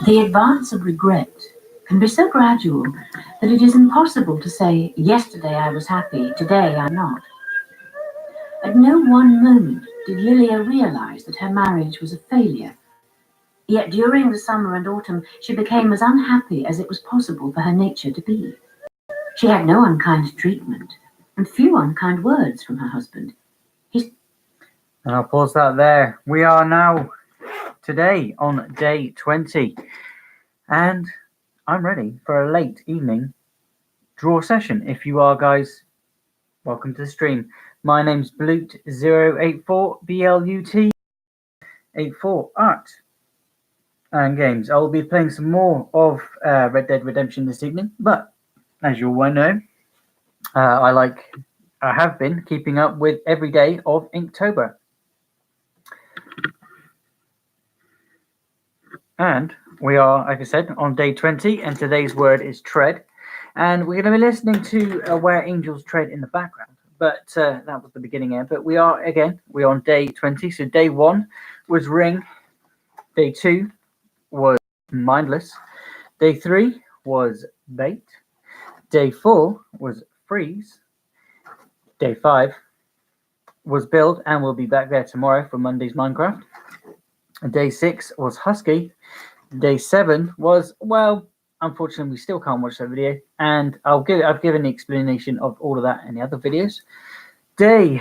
The advance of regret can be so gradual that it is impossible to say, yesterday I was happy, today I'm not. At no one moment did Lilia realize that her marriage was a failure. Yet during the summer and autumn, she became as unhappy as it was possible for her nature to be. She had no unkind treatment and few unkind words from her husband. And I'll pause that there. We are now today on day 20, and I'm ready for a late evening draw session. If you are, guys, welcome to the stream. My name's Blut084, BLUT84 Art and Games. I will be playing some more of Red Dead Redemption this evening, but as you all well know, I have been keeping up with every day of Inktober. And we are, like I said, on day 20, and today's word is tread. And we're going to be listening to Where Angels Tread in the background. But that was the beginning here. But we're on day 20. So day 1 was ring. Day 2 was mindless. Day 3 was bait. Day 4 was freeze. Day 5 was build, and we'll be back there tomorrow for Monday's Minecraft. Day 6 was husky. Day 7 was, well, unfortunately we still can't watch that video, and I've given the explanation of all of that in the other videos. Day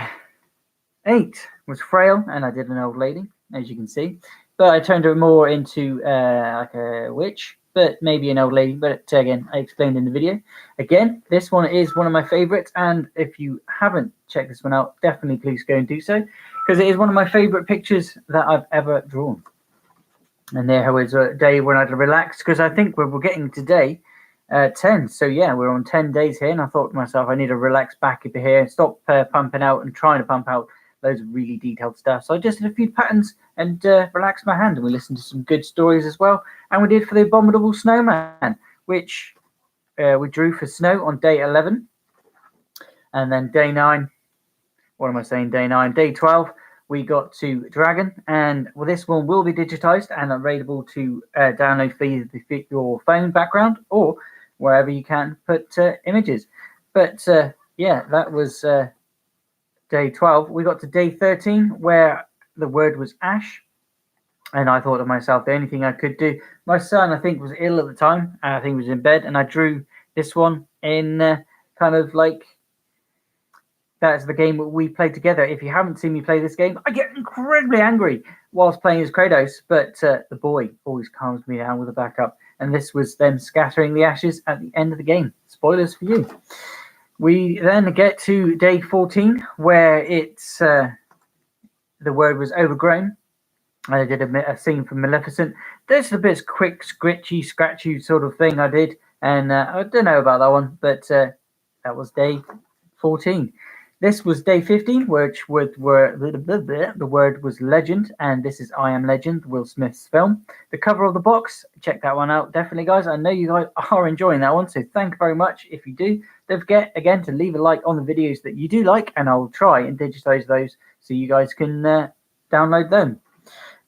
8 was frail, and I did an old lady, as you can see, but I turned her more into like a witch, but maybe an old lady. But again, I explained in the video. Again, this one is one of my favorites, and if you haven't checked this one out, definitely please go and do so, because it is one of my favorite pictures that I've ever drawn. And there was a day when I'd relax, because I think we're getting to day 10. So yeah, we're on 10 days here, and I thought to myself, I need to relax back a bit here, stop pumping out and trying to pump out loads of really detailed stuff. So I just did a few patterns and relaxed my hand, and we listened to some good stories as well. And we did for the Abominable Snowman, which we drew for snow on day 11. And then day 9, what am I saying, day 9, day 12, we got to Dragon, and well, this one will be digitized and available to download for your phone background or wherever you can put images. But yeah, that was day 12. We got to day 13 where the word was ash, and I thought to myself, the only thing I could do, my son I think was ill at the time, I think he was in bed, and I drew this one in kind of like, that's the game that we played together. If you haven't seen me play this game, I get incredibly angry whilst playing as Kratos, but the boy always calms me down with a backup. And this was them scattering the ashes at the end of the game. Spoilers for you. We then get to day 14, where it's the word was overgrown. I did a scene from Maleficent. There's a bit of quick, scratchy sort of thing I did, and I don't know about that one, but that was day 14. This was day 15, which the word was legend, and this is I Am Legend, Will Smith's film. The cover of the box, check that one out, definitely, guys. I know you guys are enjoying that one, so thank you very much if you do. Don't forget, again, to leave a like on the videos that you do like, and I'll try and digitize those so you guys can download them.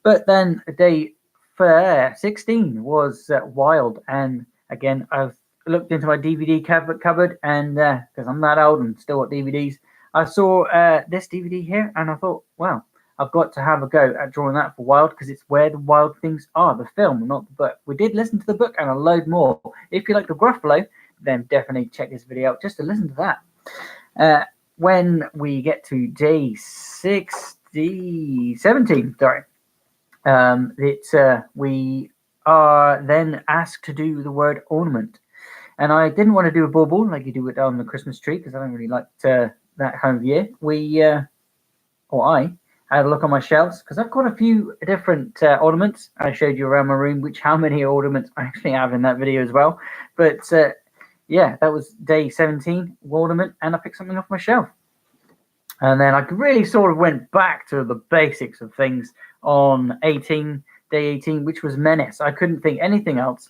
But then day 16 was Wild, and again, I've looked into my DVD cupboard, and because I'm that old and still got DVDs, I saw this DVD here, and I thought, wow, I've got to have a go at drawing that for Wild, because it's where the wild things are, the film, not the book. We did listen to the book and a load more. If you like the Gruffalo, then definitely check this video out just to listen to that. When we get to day 17, sorry, we are then asked to do the word ornament. And I didn't want to do a bauble like you do it on the Christmas tree, because I don't really like that time of year. I had a look on my shelves, because I've got a few different ornaments. I showed you around my room how many ornaments I actually have in that video as well. But yeah, that was day 17, ornament, and I picked something off my shelf. And then I really sort of went back to the basics of things on day 18, which was menace. I couldn't think anything else.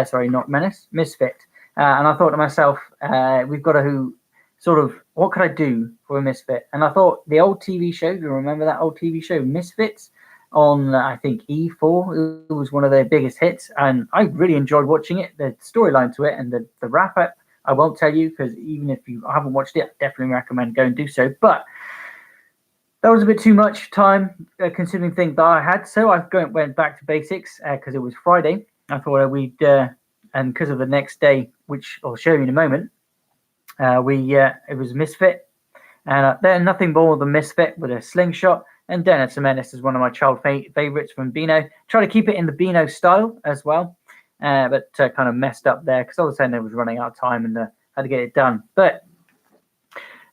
Sorry, not menace, misfit. And I thought to myself, we've got to what could I do for a misfit? And I thought the old TV show, you remember that old TV show, Misfits? on, I think, E4. It was one of their biggest hits, and I really enjoyed watching it. The storyline to it and the wrap up, I won't tell you, because even if you haven't watched it, I definitely recommend go and do so. But that was a bit too much time considering things that I had, so I went back to basics because it was Friday. I thought we'd, and because of the next day, which I'll show you in a moment, it was Misfit, and then nothing more than Misfit with a slingshot. And Dennis the Menace is one of my child favorites from Beano. Try to keep it in the Beano style as well, but kind of messed up there because all of a sudden it was running out of time and had to get it done. But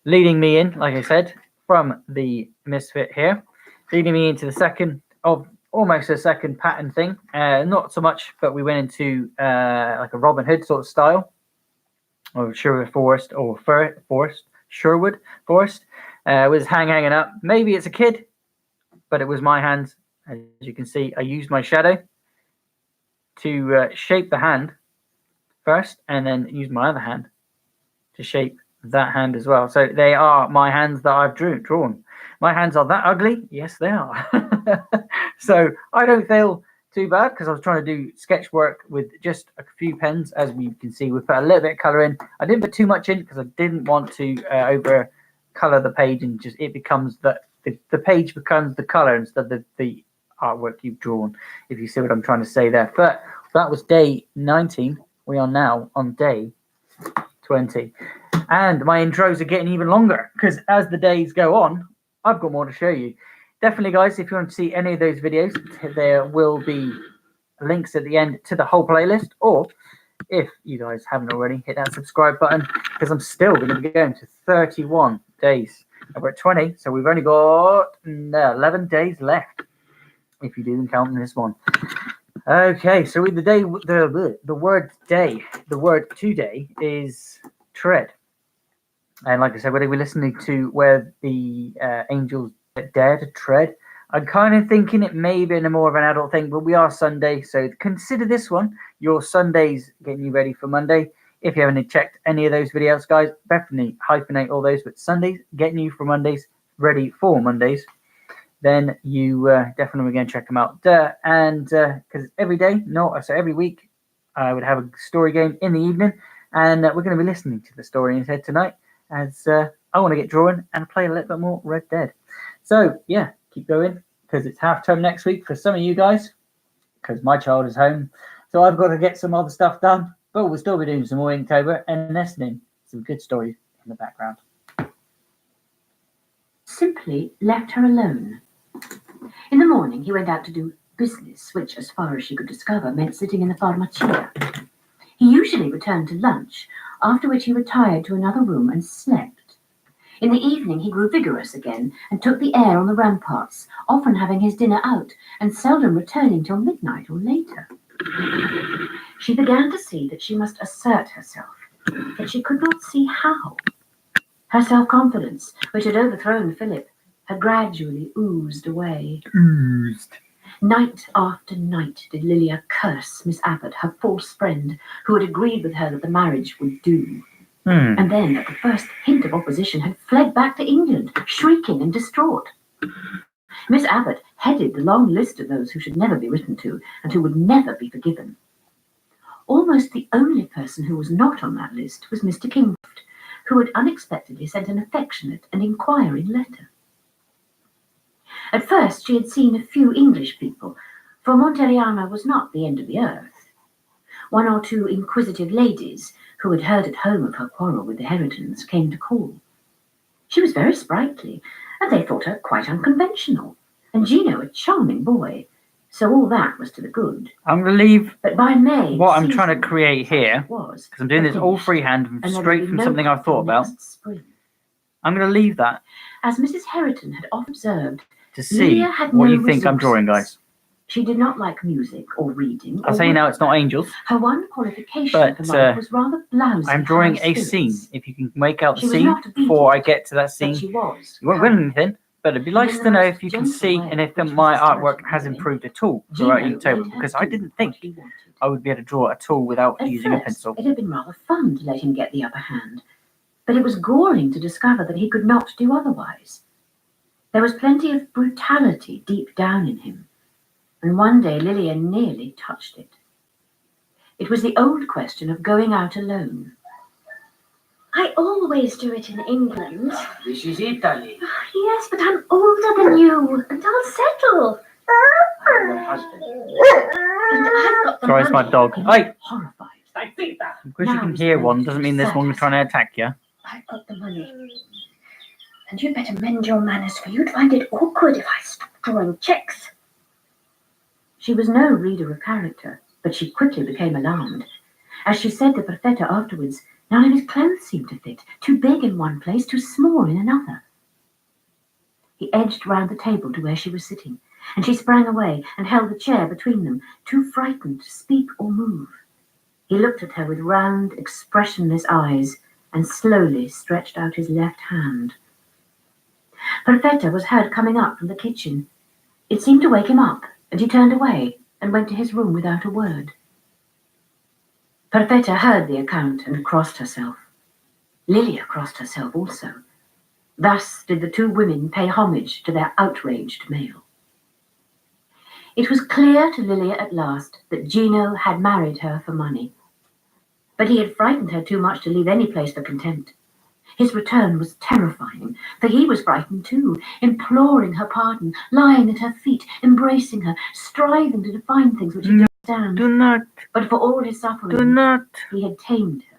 leading me in, like I said, from the Misfit here, leading me into the second of almost a second pattern thing. Not so much, but we went into like a Robin Hood sort of style, or Sherwood Forest, or Sherwood Forest, with his hanging up. Maybe it's a kid, but it was my hand. As you can see, I used my shadow to shape the hand first, and then use my other hand to shape that hand as well. So they are my hands that I've drawn. My hands are that ugly? Yes, they are. So I don't feel too bad because I was trying to do sketch work with just a few pens. As we can see, we put a little bit of color in. I didn't put too much in because I didn't want to over color the page, and just it becomes the page becomes the color instead of the artwork you've drawn, if you see what I'm trying to say there. But that was day 19. We are now on day 20. And my intros are getting even longer because as the days go on, I've got more to show you. Definitely, guys, if you want to see any of those videos, there will be links at the end to the whole playlist. Or if you guys haven't already, hit that subscribe button because I'm still going to be going to 31 days. We're at 20, so we've only got 11 days left, if you do count this one. Okay, so with the word day, the word today is tread. And like I said, we're going to be listening to where the angels dare to tread. I'm kind of thinking it may be more of an adult thing, but we are Sunday, so consider this one your Sundays getting you ready for Monday. If you haven't checked any of those videos, guys, definitely hyphenate all those. But Sundays getting you for Mondays, ready for Mondays, then you definitely going to check them out. And because every day, so every week, I would have a story game in the evening, and we're going to be listening to the story instead tonight, as I want to get drawing and play a little bit more Red Dead. So yeah, keep going because it's half term next week for some of you guys, because my child is home, so I've got to get some other stuff done. But we'll still be doing some more Inktober and listening to some good stories in the background. Simply left her alone. In the morning, he went out to do business, which, as far as she could discover, meant sitting in the farmacia. He usually returned to lunch, after which he retired to another room and slept. In the evening, he grew vigorous again and took the air on the ramparts, often having his dinner out and seldom returning till midnight or later. She began to see that she must assert herself, but she could not see how. Her self-confidence, which had overthrown Philip, had gradually oozed away. Night after night did Lilia curse Miss Abbott, her false friend, who had agreed with her that the marriage would do. And then, at the first hint of opposition, had fled back to England, shrieking and distraught. Miss Abbott headed the long list of those who should never be written to and who would never be forgiven. Almost the only person who was not on that list was Mr. Kingcroft, who had unexpectedly sent an affectionate and inquiring letter. At first she had seen a few English people, for Monteriano was not the end of the earth. One or two inquisitive ladies, who had heard at home of her quarrel with the Heritons, came to call. She was very sprightly, and they thought her quite unconventional, and Gino a charming boy, so all that was to the good. I'm going to leave But by May, what I'm trying to create here, because I'm doing this all freehand, straight from something I've thought about. Spring. I'm going to leave that As Mrs. Heriton had often observed, to see what you think I'm drawing, guys. She did not like music or reading. I'll say now it's not angels. Her one qualification for life was rather blousy. I'm drawing a scene. If you can make out the scene before I get to that scene, you won't win anything. But it'd be nice to know if you can see and if my artwork has improved at all throughout Inktober, because I didn't think I would be able to draw at all without using a pencil. It had been rather fun to let him get the upper hand, but it was galling to discover that he could not do otherwise. There was plenty of brutality deep down in him, and one day Lilia nearly touched it. It was the old question of going out alone. I always do it in England. This is Italy. Yes, but I'm older than you, and I'll settle. I'm your husband. And I've got the Sorry, it's my money. dog. Hey! Horrified. Because you can hear one doesn't mean this one's trying to attack you. I've got the money. And you'd better mend your manners, for you'd find it awkward if I stopped drawing checks. She was no reader of character, but she quickly became alarmed. As she said to Perfetta afterwards, none of his clothes seemed to fit, too big in one place, too small in another. He edged round the table to where she was sitting, and she sprang away and held the chair between them, too frightened to speak or move. He looked at her with round, expressionless eyes and slowly stretched out his left hand. Perfetta was heard coming up from the kitchen. It seemed to wake him up, and he turned away and went to his room without a word. Perfetta heard the account and crossed herself. Lilia crossed herself also. Thus did the two women pay homage to their outraged male. It was clear to Lilia at last that Gino had married her for money. But he had frightened her too much to leave any place for contempt. His return was terrifying, for he was frightened too, imploring her pardon, lying at her feet, embracing her, striving to define things which he didn't understand. Do not. But for all his suffering, Do not. he had tamed her,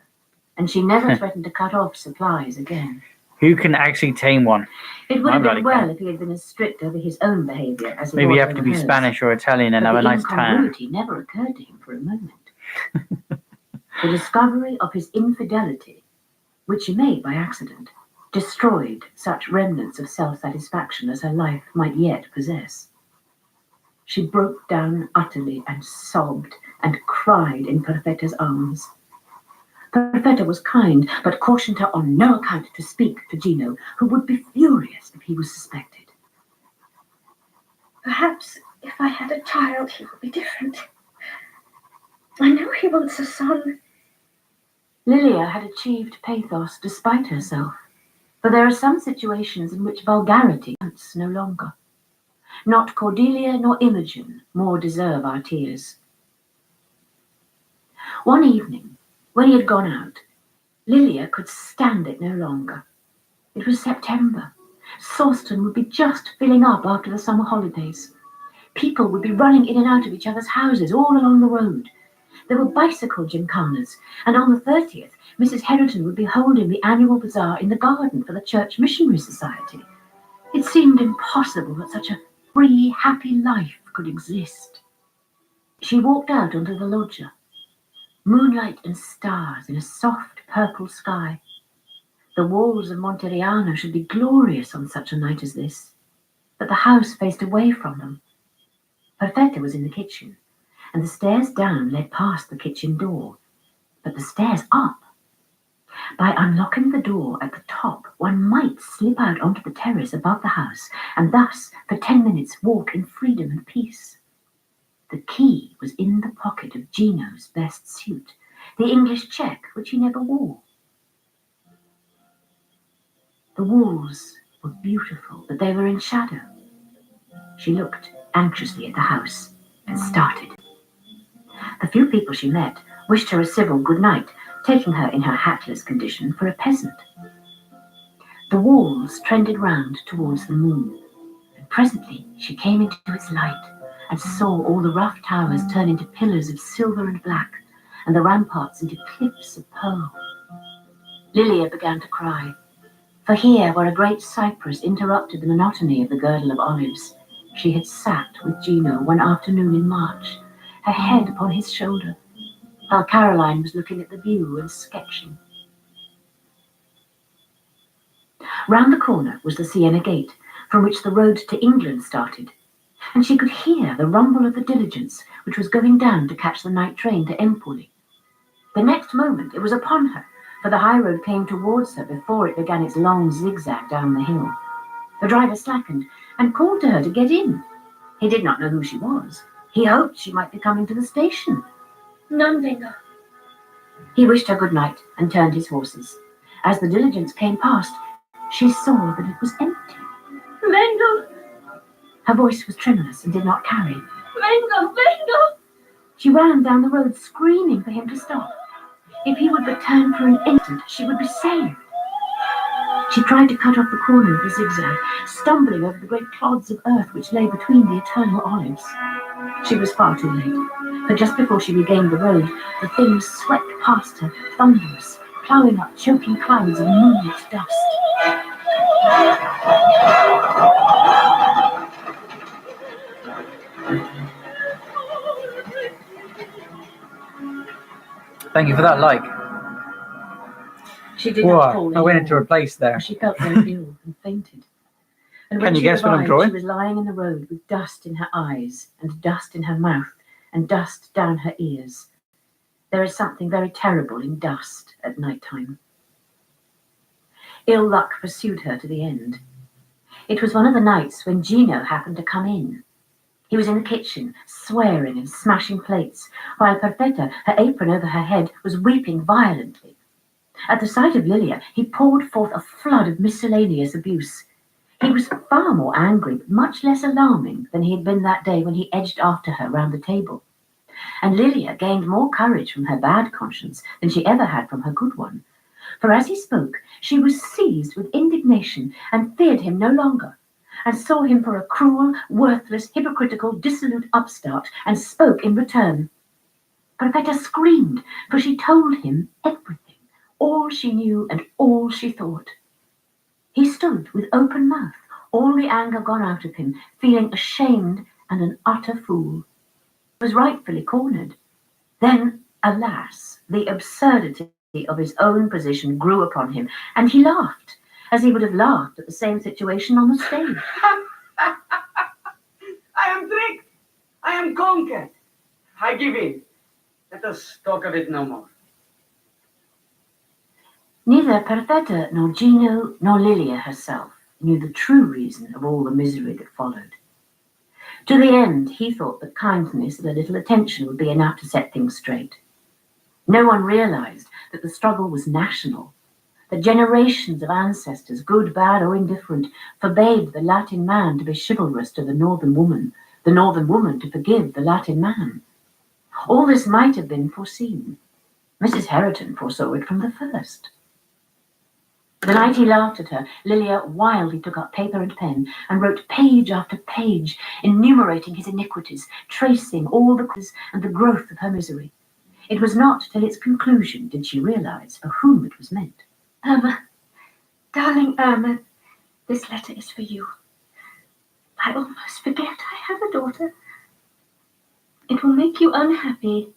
and she never threatened to cut off supplies again. Who can actually tame one? It would have bloody been well can. if he had been as strict over his own behaviour as he Maybe was you have over to be hers. Spanish or Italian and But have a the nice tan. incongruity never occurred to him for a moment. The discovery of his infidelity, which she made by accident, destroyed such remnants of self-satisfaction as her life might yet possess. She broke down utterly and sobbed and cried in Perfetta's arms. Perfetta was kind, but cautioned her on no account to speak to Gino, who would be furious if he was suspected. Perhaps if I had a child, he would be different. I know he wants a son. Lilia had achieved pathos despite herself, for there are some situations in which vulgarity counts no longer. Not Cordelia nor Imogen more deserve our tears. One evening, when he had gone out, Lilia could stand it no longer. It was September. Sawston would be just filling up after the summer holidays. People would be running in and out of each other's houses all along the road. There were bicycle gymkhanas, and on the 30th, Mrs. Herriton would be holding the annual bazaar in the garden for the Church Missionary Society. It seemed impossible that such a free, happy life could exist. She walked out onto the loggia. Moonlight and stars in a soft purple sky. The walls of Monteriano should be glorious on such a night as this, but the house faced away from them. Perfetta was in the kitchen, and the stairs down led past the kitchen door, but the stairs up. By unlocking the door at the top, one might slip out onto the terrace above the house, and thus, for 10 minutes, walk in freedom and peace. The key was in the pocket of Gino's best suit, the English check which he never wore. The walls were beautiful, but they were in shadow. She looked anxiously at the house and started. The few people she met wished her a civil good night, taking her in her hatless condition for a peasant. The walls trended round towards the moon, and presently she came into its light and saw all the rough towers turn into pillars of silver and black, and the ramparts into cliffs of pearl. Lilia began to cry, for here, where a great cypress interrupted the monotony of the girdle of olives, she had sat with Gino one afternoon in March, her head upon his shoulder, while Caroline was looking at the view and sketching. Round the corner was the Siena gate, from which the road to England started, and she could hear the rumble of the diligence which was going down to catch the night train to Empoli. The next moment it was upon her, for the high road came towards her before it began its long zigzag down the hill. The driver slackened and called to her to get in. He did not know who she was. He hoped she might be coming to the station. Non vengo. He wished her good night and turned his horses. As the diligence came past, she saw that it was empty. Vengo. Her voice was tremulous and did not carry. Vengo, vengo! She ran down the road screaming for him to stop. If he would but turn for an instant, she would be saved. She tried to cut off the corner of the zigzag, stumbling over the great clods of earth which lay between the eternal olives. She was far too late, for just before she regained the road, the thing swept past her, thunderous, ploughing up choking clouds of moonlit dust. Thank you for that like. She did not fall I went any into more, a place there. for she felt very ill and fainted. And when Can you she guess what I'm revived, drawing? she was lying in the road with dust in her eyes, and dust in her mouth, and dust down her ears. There is something very terrible in dust at night time. Ill luck pursued her to the end. It was one of the nights when Gino happened to come in. He was in the kitchen, swearing and smashing plates, while Perfetta, her apron over her head, was weeping violently. At the sight of Lilia, he poured forth a flood of miscellaneous abuse. He was far more angry, but much less alarming than he had been that day when he edged after her round the table. And Lilia gained more courage from her bad conscience than she ever had from her good one. For as he spoke, she was seized with indignation and feared him no longer, and saw him for a cruel, worthless, hypocritical, dissolute upstart, and spoke in return. Perfetta screamed, for she told him everything, all she knew and all she thought. He stood with open mouth, all the anger gone out of him, feeling ashamed and an utter fool. He was rightfully cornered. Then, alas, the absurdity of his own position grew upon him, and he laughed, as he would have laughed at the same situation on the stage. I am tricked. I am conquered. I give in. Let us talk of it no more. Neither Perfetta nor Gino nor Lilia herself knew the true reason of all the misery that followed. To the end, he thought that kindness and a little attention would be enough to set things straight. No one realized that the struggle was national, that generations of ancestors, good, bad, or indifferent, forbade the Latin man to be chivalrous to the northern woman to forgive the Latin man. All this might have been foreseen. Mrs. Herriton foresaw it from the first. The night he laughed at her, Lilia wildly took up paper and pen and wrote page after page, enumerating his iniquities, tracing all the causes and the growth of her misery. It was not till its conclusion did she realize for whom it was meant. Irma, darling Irma, this letter is for you. I almost forget I have a daughter. It will make you unhappy,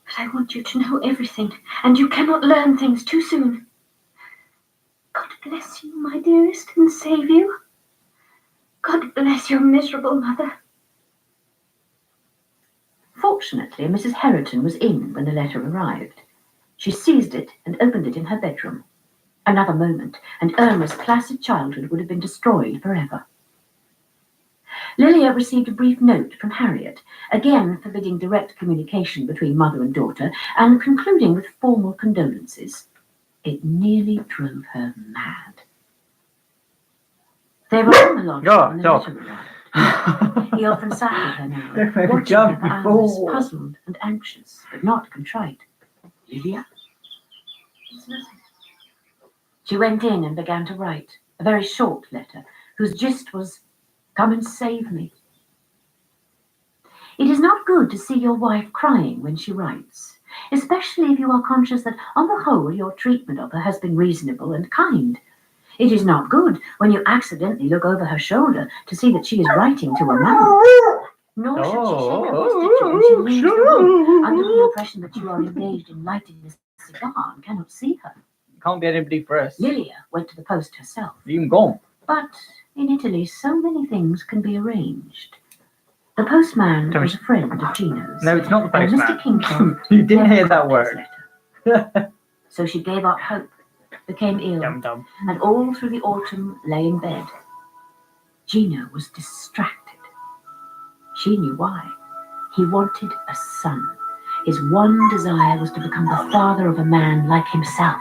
but I want you to know everything, and you cannot learn things too soon. God bless you, my dearest, and save you. God bless your miserable mother. Fortunately, Mrs. Herriton was in when the letter arrived. She seized it and opened it in her bedroom. Another moment, and Irma's placid childhood would have been destroyed forever. Lilia received a brief note from Harriet, again forbidding direct communication between mother and daughter, and concluding with formal condolences. It nearly drove her mad. They were on the lodge when the letter arrived. He often sat with her now, watching her for hours, puzzled and anxious, but not contrite. Lilia? It's nothing. She went in and began to write, a very short letter, whose gist was, "Come and save me." It is not good to see your wife crying when she writes, especially if you are conscious that on the whole your treatment of her has been reasonable and kind. It is not good when you accidentally look over her shoulder to see that she is writing to a man. Nor should she shake up her stitcher when she leaves the room under the impression that you are engaged in lighting a cigar and cannot see her. Can't be anybody for us. Lilia went to the post herself. Even gone. But in Italy, so many things can be arranged. The postman was a friend of Gino's. No, it's not the and postman. Mr. Kingston You didn't never hear that got word. his letter. So she gave up hope, became ill, Dum dum. and all through the autumn lay in bed. Gino was distracted. She knew why. He wanted a son. His one desire was to become the father of a man like himself.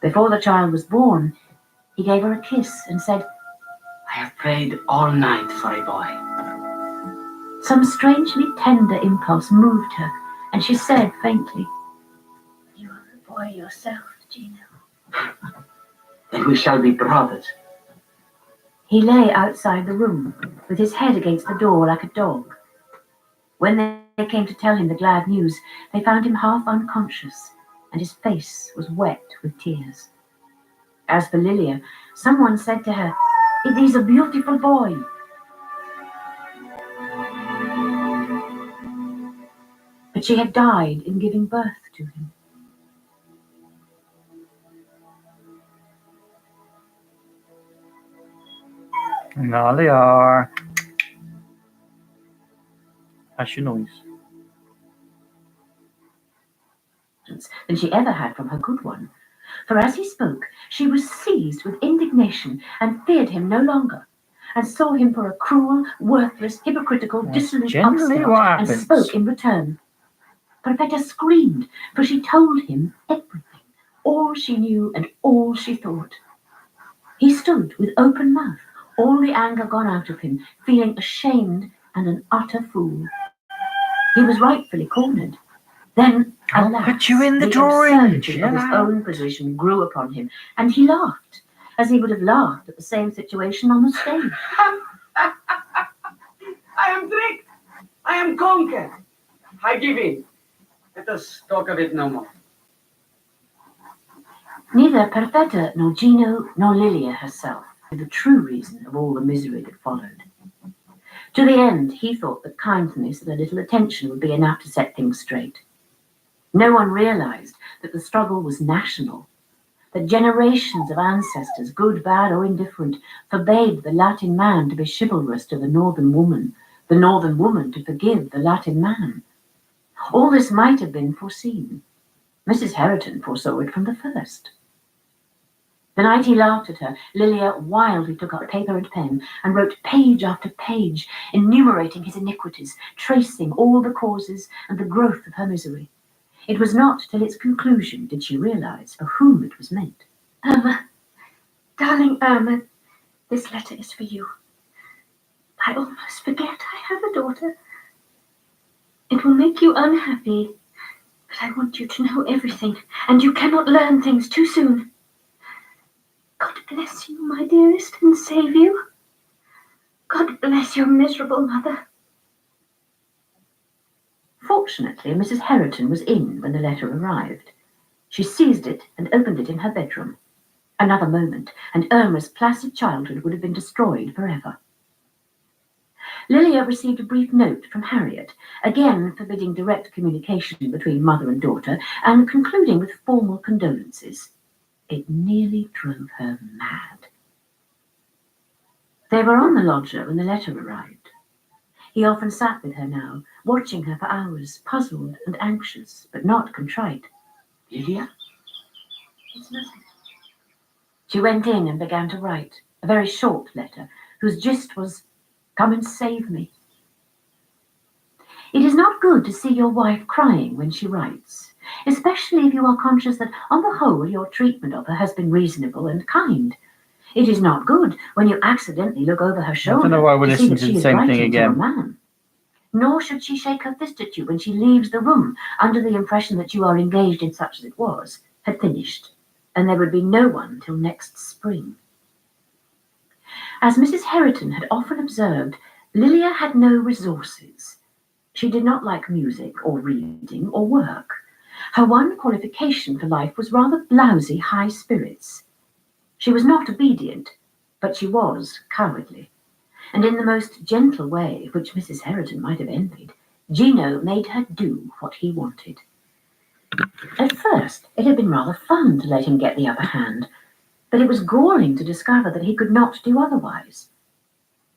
Before the child was born, he gave her a kiss and said, I have prayed all night for a boy. Some strangely tender impulse moved her, and she said faintly, You are a boy yourself, Gino. Then we shall be brothers. He lay outside the room, with his head against the door like a dog. When they came to tell him the glad news, they found him half unconscious, and his face was wet with tears. As for Lilia, someone said to her, "It is a beautiful boy." But she had died in giving birth to him. Now they are. Hush your noise. Than she ever had from her good one. For as he spoke, she was seized with indignation and feared him no longer, and saw him for a cruel, worthless, hypocritical, That's dissolute generally upstart, what and happens. spoke in return. Perfetta screamed, for she told him everything, all she knew and all she thought. He stood with open mouth, all the anger gone out of him, feeling ashamed and an utter fool. He was rightfully cornered. Then, I'll alas, put you in the drawing. absurdity Shut of his up. own position grew upon him, and he laughed, as he would have laughed at the same situation on the stage. I am tricked. I am conquered. I give in. Let us talk of it no more. Neither Perfetta nor Gino nor Lilia herself knew the true reason of all the misery that followed. To the end, he thought that kindness and a little attention would be enough to set things straight. No one realized that the struggle was national, that generations of ancestors, good, bad, or indifferent, forbade the Latin man to be chivalrous to the northern woman to forgive the Latin man. All this might have been foreseen. Mrs. Herriton foresaw it from the first. The night he laughed at her, Lilia wildly took up paper and pen and wrote page after page, enumerating his iniquities, tracing all the causes and the growth of her misery. It was not till its conclusion did she realize for whom it was meant. Irma, darling Irma, this letter is for you. I almost forget I have a daughter. It will make you unhappy, but I want you to know everything, and you cannot learn things too soon. God bless you, my dearest, and save you. God bless your miserable mother. Fortunately, Mrs. Herriton was in when the letter arrived. She seized it and opened it in her bedroom. Another moment, and Irma's placid childhood would have been destroyed forever. Lilia received a brief note from Harriet, again forbidding direct communication between mother and daughter, and concluding with formal condolences. It nearly drove her mad. They were on the loggia when the letter arrived. He often sat with her now, watching her for hours, puzzled and anxious, but not contrite. Lilia? It's nothing. She went in and began to write, a very short letter, whose gist was, "Come and save me." It is not good to see your wife crying when she writes, especially if you are conscious that, on the whole, your treatment of her has been reasonable and kind. It is not good when you accidentally look over her shoulder know why we're to see listening that to she the is same thing writing to a again. man. Nor should she shake her fist at you when she leaves the room, under the impression that you are engaged in such as it was, had finished, and there would be no one till next spring. As Mrs. Herriton had often observed, Lilia had no resources. She did not like music or reading or work. Her one qualification for life was rather blousy high spirits. She was not obedient, but she was cowardly. And in the most gentle way, which Mrs. Herriton might have envied, Gino made her do what he wanted. At first, it had been rather fun to let him get the upper hand, but it was galling to discover that he could not do otherwise.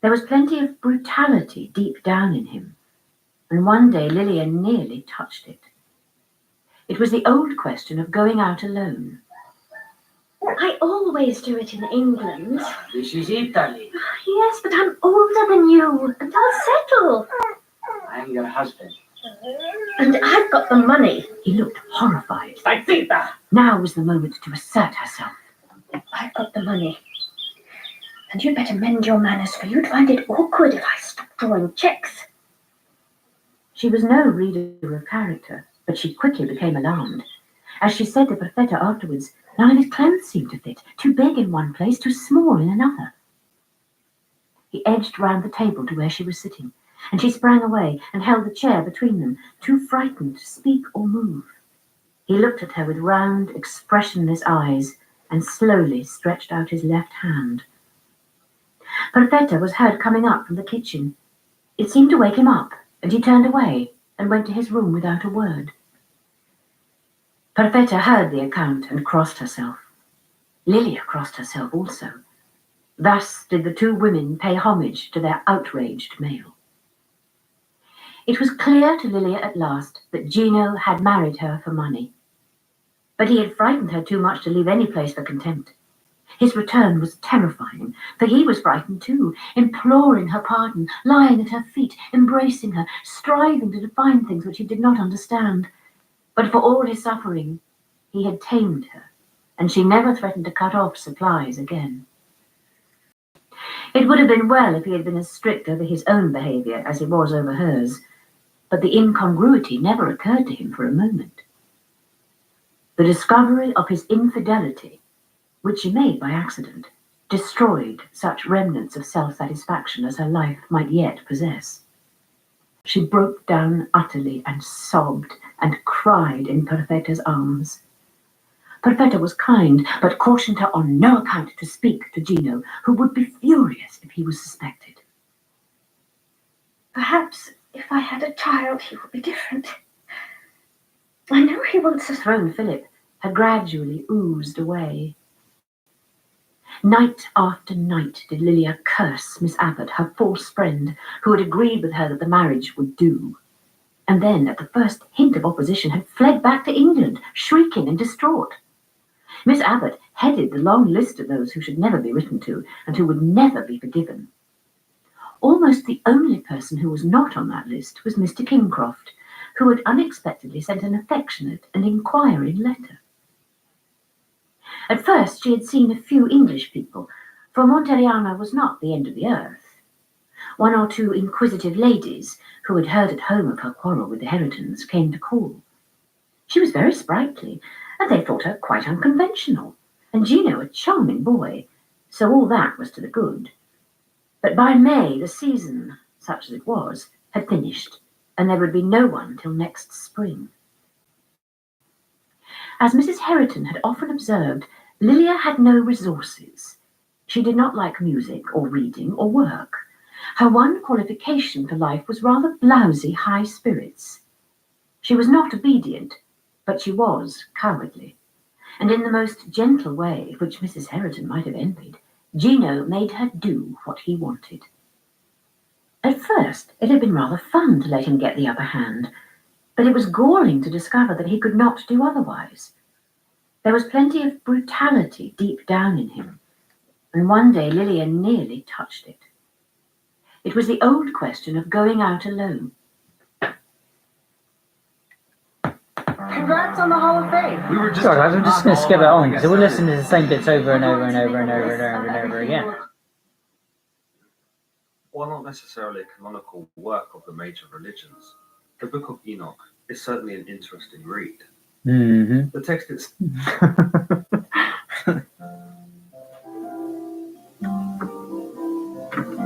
There was plenty of brutality deep down in him, and one day Lilia nearly touched it. It was the old question of going out alone. I always do it in England. This is Italy. Yes, but I'm older than you, and I'll settle. I am your husband. And I've got the money. He looked horrified. Staitita! Now was the moment to assert herself. I've got the money. And you'd better mend your manners, for you'd find it awkward if I stopped drawing checks. She was no reader of character, but she quickly became alarmed. As she said to Perfetta afterwards, none of his clothes seemed to fit, too big in one place, too small in another. He edged round the table to where she was sitting, and she sprang away and held the chair between them, too frightened to speak or move. He looked at her with round, expressionless eyes and slowly stretched out his left hand. Perfetta was heard coming up from the kitchen. It seemed to wake him up, and he turned away and went to his room without a word. Perfetta heard the account and crossed herself. Lilia crossed herself also. Thus did the two women pay homage to their outraged male. It was clear to Lilia at last that Gino had married her for money. But he had frightened her too much to leave any place for contempt. His return was terrifying, for he was frightened too, imploring her pardon, lying at her feet, embracing her, striving to define things which he did not understand. But for all his suffering, he had tamed her, and she never threatened to cut off supplies again. It would have been well if he had been as strict over his own behaviour as he was over hers, but the incongruity never occurred to him for a moment. The discovery of his infidelity, which she made by accident, destroyed such remnants of self-satisfaction as her life might yet possess. She broke down utterly and sobbed and cried in Perfetta's arms. Perfetta was kind, but cautioned her on no account to speak to Gino, who would be furious if he was suspected. Perhaps if I had a child, he would be different. I know he wants us. Throne Philip had gradually oozed away. Night after night did Lilia curse Miss Abbott, her false friend, who had agreed with her that the marriage would do, and then, at the first hint of opposition, had fled back to England, shrieking and distraught. Miss Abbott headed the long list of those who should never be written to, and who would never be forgiven. Almost the only person who was not on that list was Mr. Kingcroft, who had unexpectedly sent an affectionate and inquiring letter. At first she had seen a few English people, for Monteriano was not the end of the earth. One or two inquisitive ladies, who had heard at home of her quarrel with the Herritons, came to call. She was very sprightly, and they thought her quite unconventional, and Gino a charming boy, so all that was to the good. But by May the season, such as it was, had finished, and there would be no one till next spring. As Mrs. Herriton had often observed, Lilia had no resources. She did not like music or reading or work. Her one qualification for life was rather blousy high spirits. She was not obedient, but she was cowardly, and in the most gentle way, which Mrs. Herriton might have envied, Gino made her do what he wanted. At first it had been rather fun to let him get the upper hand, but it was galling to discover that he could not do otherwise. There was plenty of brutality deep down in him, and one day Lilia nearly touched it. It was the old question of going out alone. Congrats on the Hall of Fame. We were just sorry, guys, I'm just going to skip it on because we're listening to the same bits over and over and over and over and over and over again. While not necessarily a canonical work of the major religions, the Book of Enoch is certainly an interesting read. Mm-hmm. The text is...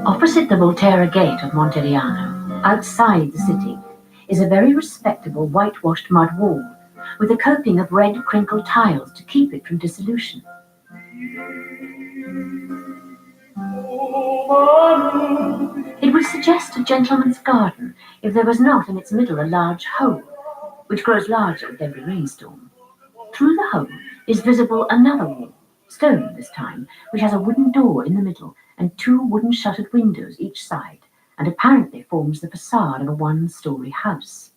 Opposite the Volterra gate of Monteriano, outside the city, is a very respectable whitewashed mud wall, with a coping of red crinkled tiles to keep it from dissolution. It would suggest a gentleman's garden if there was not in its middle a large hole, which grows larger with every rainstorm. Through the hole is visible another wall, stone this time, which has a wooden door in the middle and two wooden shuttered windows each side, and apparently forms the facade of a one-story house.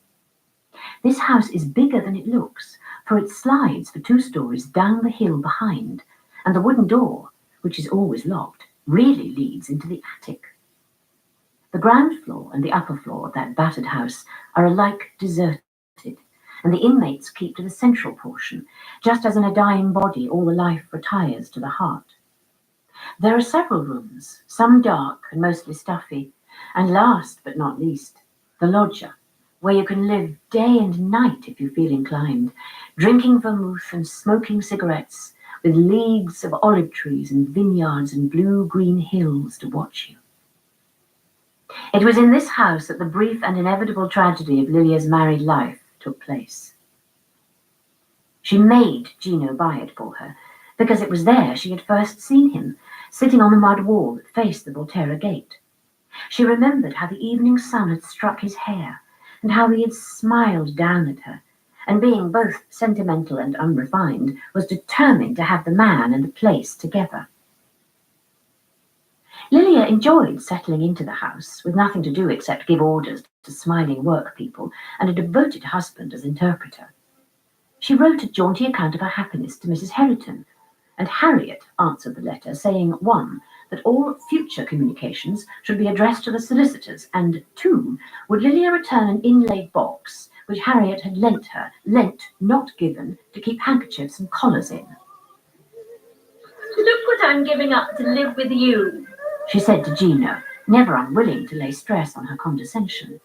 This house is bigger than it looks, for it slides for 2 stories down the hill behind, and the wooden door, which is always locked, really leads into the attic. The ground floor and the upper floor of that battered house are alike deserted, and the inmates keep to the central portion, just as in a dying body all the life retires to the heart. There are several rooms, some dark and mostly stuffy, and last but not least, the loggia, where you can live day and night if you feel inclined, drinking vermouth and smoking cigarettes, with leagues of olive trees and vineyards and blue-green hills to watch you. It was in this house that the brief and inevitable tragedy of Lilia's married life took place. She made Gino buy it for her, because it was there she had first seen him, sitting on the mud wall that faced the Volterra gate. She remembered how the evening sun had struck his hair, and how he had smiled down at her, and being both sentimental and unrefined, was determined to have the man and the place together. Lilia enjoyed settling into the house, with nothing to do except give orders to smiling work people and a devoted husband as interpreter. She wrote a jaunty account of her happiness to Mrs. Herriton, and Harriet answered the letter, saying, 1, that all future communications should be addressed to the solicitors, and 2, would Lilia return an inlaid box which Harriet had lent her, lent, not given, to keep handkerchiefs and collars in. Look what I'm giving up to live with you, she said to Gino, never unwilling to lay stress on her condescension.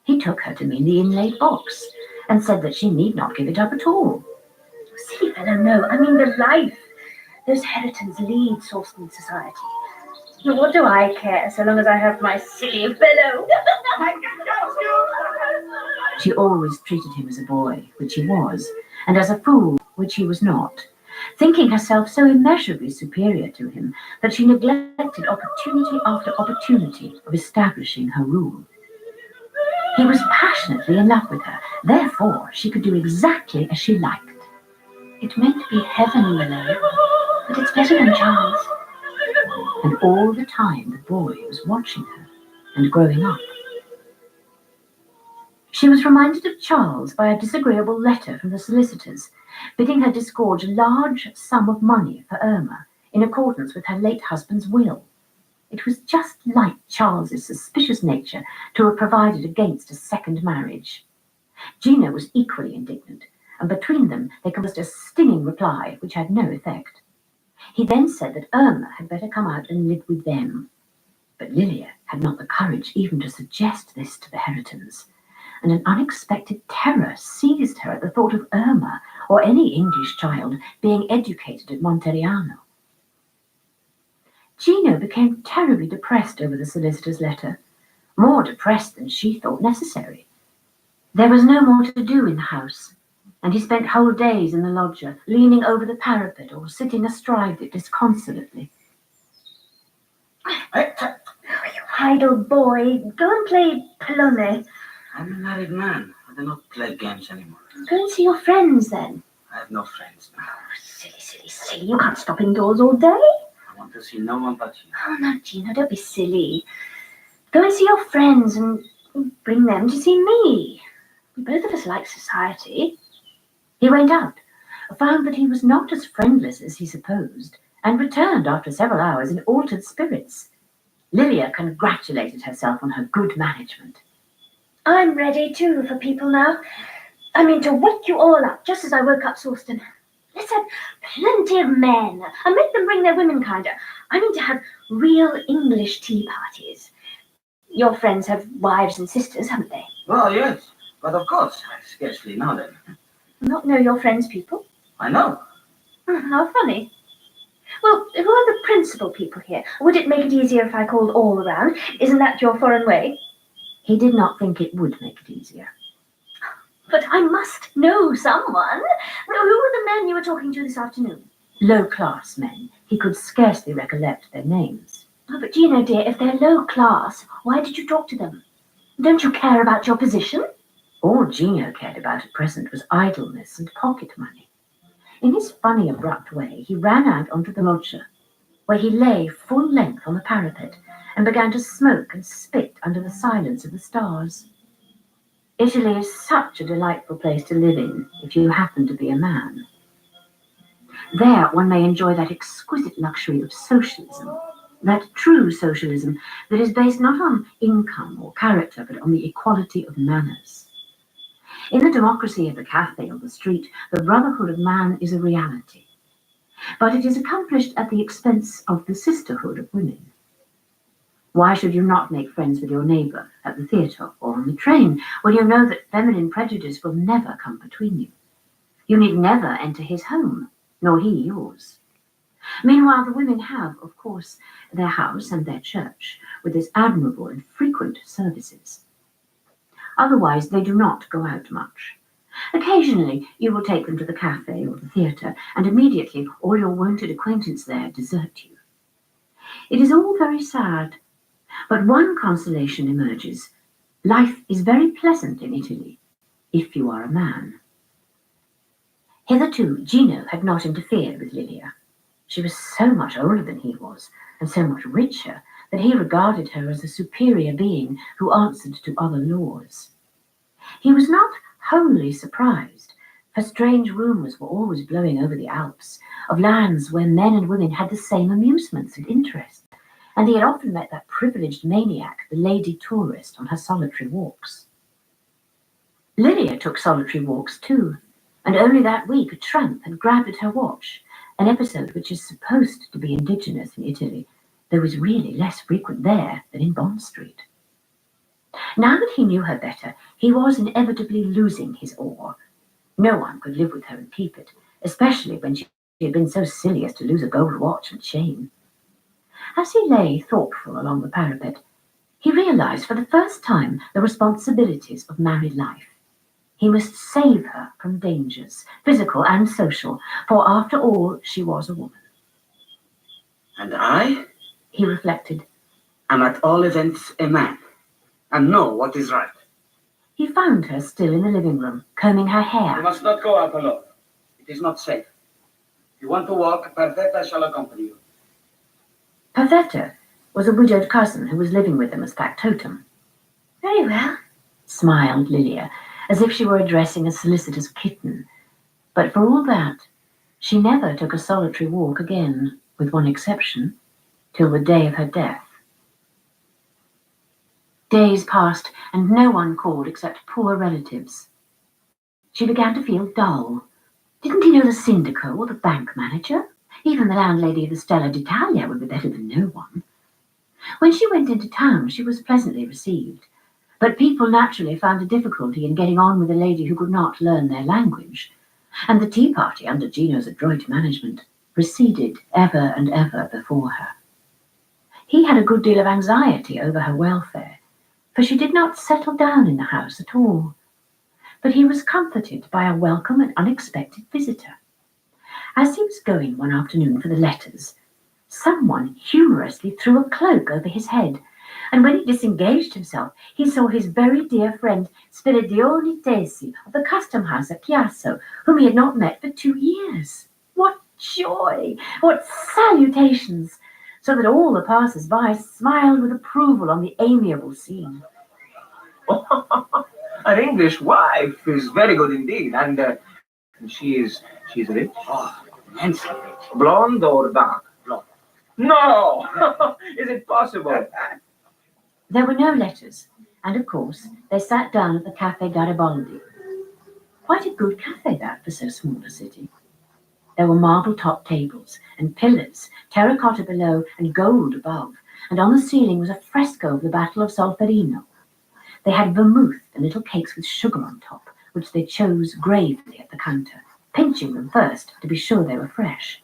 He took her to mean the inlaid box, and said that she need not give it up at all. Silly fellow, no, I mean the life. Those Herritons lead Sawston society. What do I care, so long as I have my silly fellow? She always treated him as a boy, which he was, and as a fool, which he was not, thinking herself so immeasurably superior to him that she neglected opportunity after opportunity of establishing her rule. He was passionately in love with her, therefore she could do exactly as she liked. It meant to be heaven, you know, but it's better than Charles. And all the time the boy was watching her and growing up. She was reminded of Charles by a disagreeable letter from the solicitors, bidding her disgorge a large sum of money for Irma, in accordance with her late husband's will. It was just like Charles's suspicious nature to have provided against a second marriage. Gino was equally indignant, and between them they composed a stinging reply which had no effect. He then said that Irma had better come out and live with them. But Lilia had not the courage even to suggest this to the Herritons, and an unexpected terror seized her at the thought of Irma, or any English child, being educated at Monteriano. Gino became terribly depressed over the solicitor's letter, more depressed than she thought necessary. There was no more to do in the house, and he spent whole days in the loggia, leaning over the parapet or sitting astride it disconsolately. Oh, you idle boy, go and play Polone. I'm a married man. I do not play games anymore. Go and see your friends then. I have no friends now. Oh, silly. You can't stop indoors all day. I want to see no one but you. Oh, no, Gino, don't be silly. Go and see your friends and bring them to see me. Both of us like society. He went out, found that he was not as friendless as he supposed, and returned after several hours in altered spirits. Lilia congratulated herself on her good management. I'm ready, too, for people now. I mean to wake you all up, just as I woke up Sawston. Let's have plenty of men, and make them bring their womenkinder. I mean to have real English tea parties. Your friends have wives and sisters, haven't they? Well, yes. But of course, I scarcely know them. Not know your friends' people? I know. How funny. Well, who are the principal people here? Would it make it easier if I called all around? Isn't that your foreign way? He did not think it would make it easier. But I must know someone. Who were the men you were talking to this afternoon? Low-class men. He could scarcely recollect their names. Oh, but Gino, dear, if they're low class, why did you talk to them? Don't you care about your position? All Gino cared about at present was idleness and pocket money. In his funny, abrupt way, he ran out onto the loggia, where he lay full length on the parapet and began to smoke and spit under the silence of the stars. Italy is such a delightful place to live in if you happen to be a man. There one may enjoy that exquisite luxury of socialism, that true socialism that is based not on income or character, but on the equality of manners. In the democracy of the cafe or the street, the brotherhood of man is a reality, but it is accomplished at the expense of the sisterhood of women. Why should you not make friends with your neighbour at the theatre or on the train when you know that feminine prejudice will never come between you? You need never enter his home, nor he yours. Meanwhile, the women have, of course, their house and their church, with its admirable and frequent services. Otherwise, they do not go out much. Occasionally, you will take them to the cafe or the theatre, and immediately all your wonted acquaintance there desert you. It is all very sad, but one consolation emerges. Life is very pleasant in Italy, if you are a man. Hitherto, Gino had not interfered with Lilia. She was so much older than he was, and so much richer, that he regarded her as a superior being who answered to other laws. He was not wholly surprised, for strange rumours were always blowing over the Alps of lands where men and women had the same amusements and interests, and he had often met that privileged maniac, the lady tourist, on her solitary walks. Lilia took solitary walks too, and only that week a tramp had grabbed at her watch, an episode which is supposed to be indigenous in Italy, though was really less frequent there than in Bond Street. Now that he knew her better, he was inevitably losing his awe. No one could live with her and keep it, especially when she had been so silly as to lose a gold watch and chain. As he lay thoughtful along the parapet, he realized for the first time the responsibilities of married life. He must save her from dangers, physical and social, for after all, she was a woman. And I, He reflected. am at all events a man, and know what is right. He found her still in the living room, combing her You hair. must not go out alone. It is not safe. If you want to walk, Perfetta shall accompany you. Perfetta was a widowed cousin who was living with them as factotum. Very well, smiled Lilia, as if she were addressing a solicitous kitten. But for all that, she never took a solitary walk again, with one exception, till the day of her death. Days passed, and no one called except poor relatives. She began to feel dull. Didn't he know the syndico or the bank manager? Even the landlady of the Stella d'Italia would be better than no one. When she went into town, she was pleasantly received, but people naturally found a difficulty in getting on with a lady who could not learn their language, and the tea party, under Gino's adroit management, receded ever and ever before her. He had a good deal of anxiety over her welfare, for she did not settle down in the house at all. But he was comforted by a welcome and unexpected visitor. As he was going one afternoon for the letters, someone humorously threw a cloak over his head, and when he disengaged himself, he saw his very dear friend Spiridione Tesi of the custom house at Chiasso, whom he had not met for 2 years. What joy! What salutations! So that all the passers-by smiled with approval on the amiable scene. An English wife is very good indeed, and she's rich. Oh, immensely rich. Blonde or dark? Blonde. No! Is it possible? There were no letters, and of course they sat down at the Café Garibaldi. Quite a good café that for so small a city. There were marble-topped tables and pillars, terracotta below and gold above, and on the ceiling was a fresco of the Battle of Solferino. They had vermouth and little cakes with sugar on top, which they chose gravely at the counter, pinching them first to be sure they were fresh.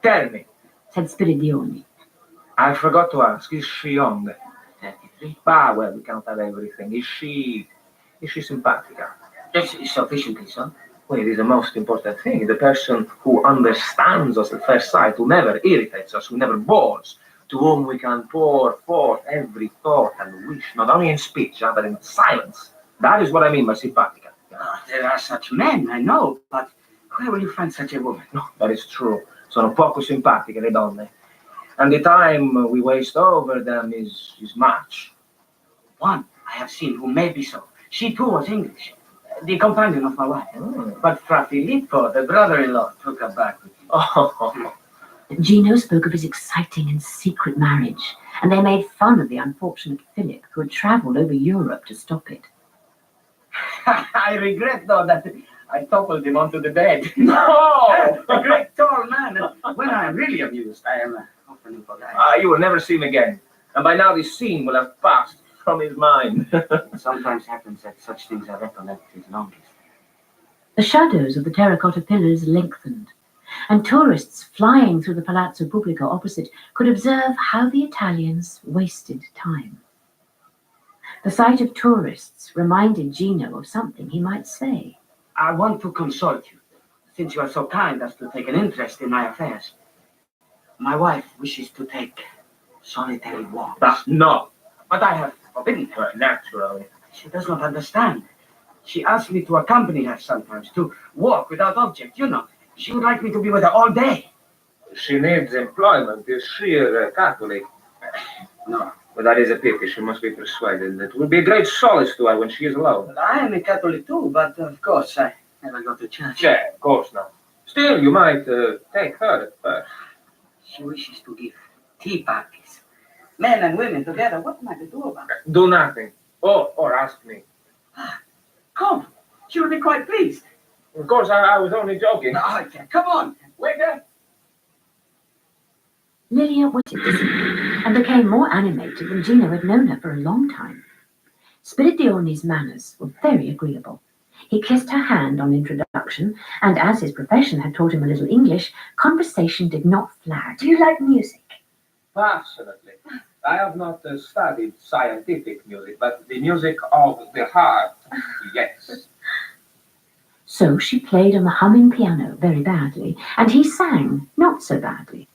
Tell me, Said Spiridione. I forgot to ask, is she young? 33. Ah, well, we can't have everything. Is she simpatica? Yes, sufficiently so. Well, it is the most important thing. The person who understands us at first sight, who never irritates us, who never bores, to whom we can pour forth every thought and wish, not only in speech, but in silence. That is what I mean by simpatica. Oh, there are such men, I know, but where will you find such a woman? No, that is true. Sono poco simpatiche le donne. And the time we waste over them is much. One I have seen who may be so. She too was English, the companion of my wife. But Fra Filippo, the brother-in-law, took her back with him. Oh, Gino spoke of his exciting and secret marriage, and they made fun of the unfortunate Philip, who had travelled over Europe to stop it. I regret, though, that I toppled him onto the bed. no! A great tall man. When I am really amused, I am often impolite. You will never see him again. And by now this scene will have passed from his mind. It sometimes happens that such things are recollected longest. The shadows of the terracotta pillars lengthened, and tourists flying through the Palazzo Pubblico opposite could observe how the Italians wasted time. The sight of tourists reminded Gino of something he might say. I want to consult you, since you are so kind as to take an interest in my affairs. My wife wishes to take solitary walks. No. But I have forbidden her. Well, naturally. She does not understand. She asks me to accompany her sometimes, to walk without object, you know. She would like me to be with her all day. She needs employment. Is she a Catholic? No. But that is a pity. She must be persuaded. It will be a great solace to her when she is alone. Well, I am a Catholic too, but of course I never go to church. Yeah, of course not. Still, you might take her at first. She wishes to give tea parties. Men and women together. What am I to do about it? Do nothing. Or ask me. Come. She will be quite pleased. Of course, I was only joking. No, I can't. Come on. Waiter! Lilia waited visibly and became more animated than Gino had known her for a long time. Spiridione's manners were very agreeable. He kissed her hand on introduction, and as his profession had taught him a little English, conversation did not flag. Do you like music? Passionately. I have not studied scientific music, but the music of the heart, yes. So she played on the humming piano very badly, and he sang not so badly.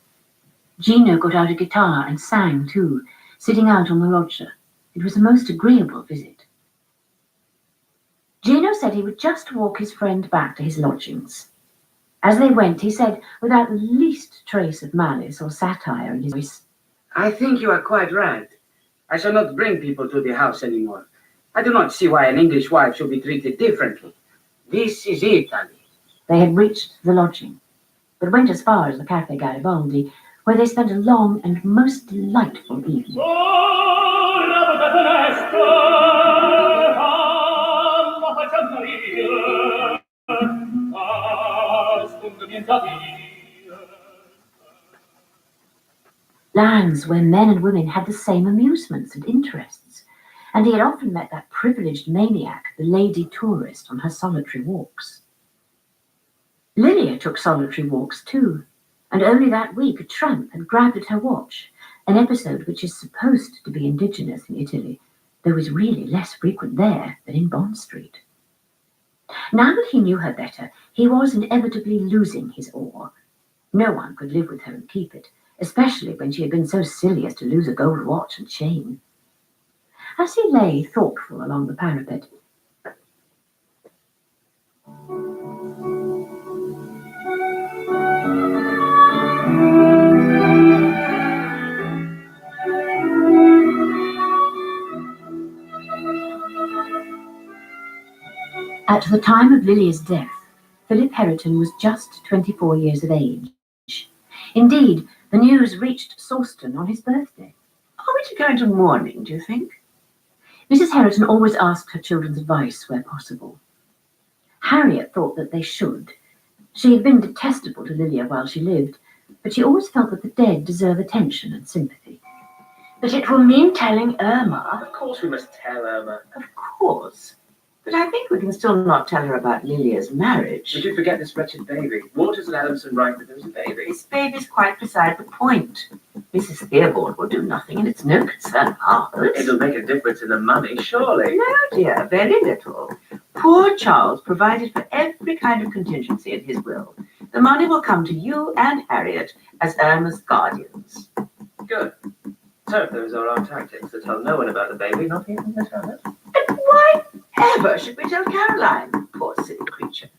Gino got out a guitar and sang too, sitting out on the loggia. It was a most agreeable visit. Gino said he would just walk his friend back to his lodgings. As they went, he said, without the least trace of malice or satire in his voice, I think you are quite right. I shall not bring people to the house anymore. I do not see why an English wife should be treated differently. This is Italy. They had reached the lodging, but went as far as the Café Garibaldi, where they spent a long and most delightful evening. Lands where men and women had the same amusements and interests, and he had often met that privileged maniac, the lady tourist, on her solitary walks. Lilia took solitary walks too, and only that week a tramp had grabbed at her watch, an episode which is supposed to be indigenous in Italy, though is really less frequent there than in Bond Street. Now that he knew her better, he was inevitably losing his awe. No one could live with her and keep it, especially when she had been so silly as to lose a gold watch and chain. As he lay thoughtful along the parapet, at the time of Lilia's death, Philip Herriton was just 24 years of age. Indeed, the news reached Sawston on his birthday. Are we to go into mourning, do you think? Mrs. Herriton always asked her children's advice where possible. Harriet thought that they should. She had been detestable to Lilia while she lived, but she always felt that the dead deserve attention and sympathy. But it will mean telling Irma. Of course we must tell Irma. Of course. But I think we can still not tell her about Lilia's marriage. Did you forget this wretched baby? Waters and Adamson write that there was a baby. This baby's quite beside the point. Mrs. Theobald will do nothing, and it's no concern of ours. It'll make a difference in the money, surely. No, dear, very little. Poor Charles provided for every kind of contingency in his will. The money will come to you and Harriet as Irma's guardians. Good. So those are our tactics, to tell no one about the baby, not even Miss Harriet. And why ever should we tell Caroline? Poor silly creature.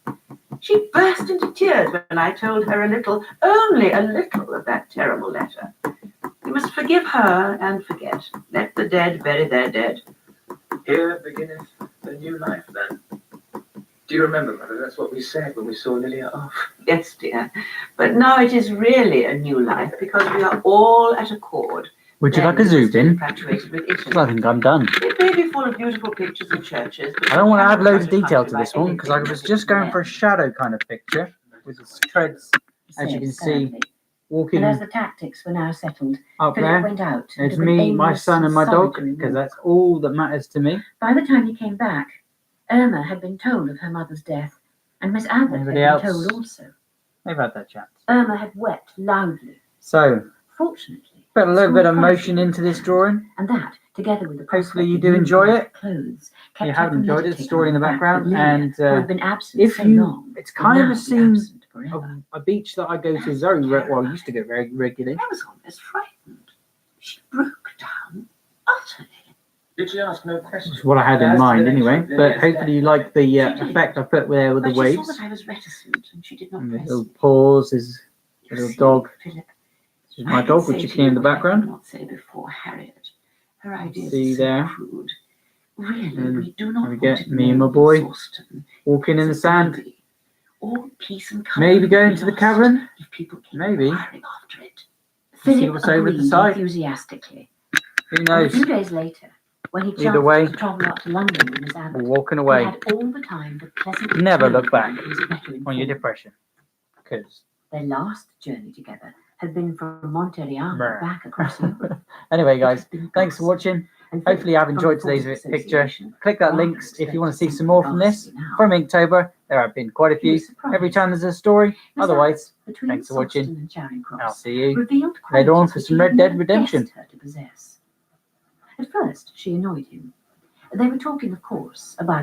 She burst into tears when I told her a little, only a little, of that terrible letter. We must forgive her and forget. Let the dead bury their dead. Here beginneth the new life, then. Do you remember, Mother? That's what we said when we saw Lilia off. Yes, dear. But now it is really a new life because we are all at accord. Would you like a zoom in? Infatuated with Italy. I think I'm done. It may be full of beautiful pictures and churches. But I don't want to add loads of we detail haven't to this got one because I was just going for a shadow kind of picture with its treads, as you can see, walking And as the tactics were now settled, up Philip there. went out. and It's took an me, my aimless son, and my dog, solitary because walk. that's all that matters to me. By the time he came back, Irma had been told of her mother's death, and Miss Abbott Anybody had else? been told also. They've had that chat. Irma had wept loudly. So, Fortunately, put a little bit of school motion policy into this was drawing. and that, together with the Hopefully you prospect do of new enjoy white it. clothes, You kept her have from enjoyed it, the meditating story in the on fact background, that Lilia, and who had been absent if so you, long, it's would kind now of a be scene absent forever. of a beach that I go to very well. I used to go very regularly. I was almost frightened. She broke down utterly. Did she ask no Which questions? is what I had in mind anyway. But hopefully you like the effect I put there with the But she saw waves. that I was reticent, and she did not And the press little me. paws, his You little see, dog. Philip, This is I my could dog, say which you to can hear in the what I could background. not say before Harriet. Her ideas See are so there. crude. Really, And we do not we want get it me and known my boy in Sawston. walking in the It's a sand. baby. All peace and comfort Maybe would going be to the lost cavern. if people came Maybe. inquiring after it. See Philip what's over the agreed side. enthusiastically. Who And a knows? few days later, when he Either chanced way, to travel up to London with Miss We're Abbott, walking he away. had all the time to pleasantly Never tell look him back he was better on your informed. depression. Because Their last journey together had been from Monteriano Brr. back across Europe. anyway, It guys, had been thanks for gossip, watching. and Hopefully you have Philip, enjoyed from today's force of picture. association, Click that rather links if you want to see expected some more from this. something gossipy now. From Inktober, there have been quite a He few. was surprised. Every time there's a story. Miss Otherwise, Abbott, between thanks for watching. Sawston and Charing Cross, I'll see you revealed later on qualities for which some he had Red Dead never Redemption. guessed her to possess. At first, she annoyed him. They were talking, of course, about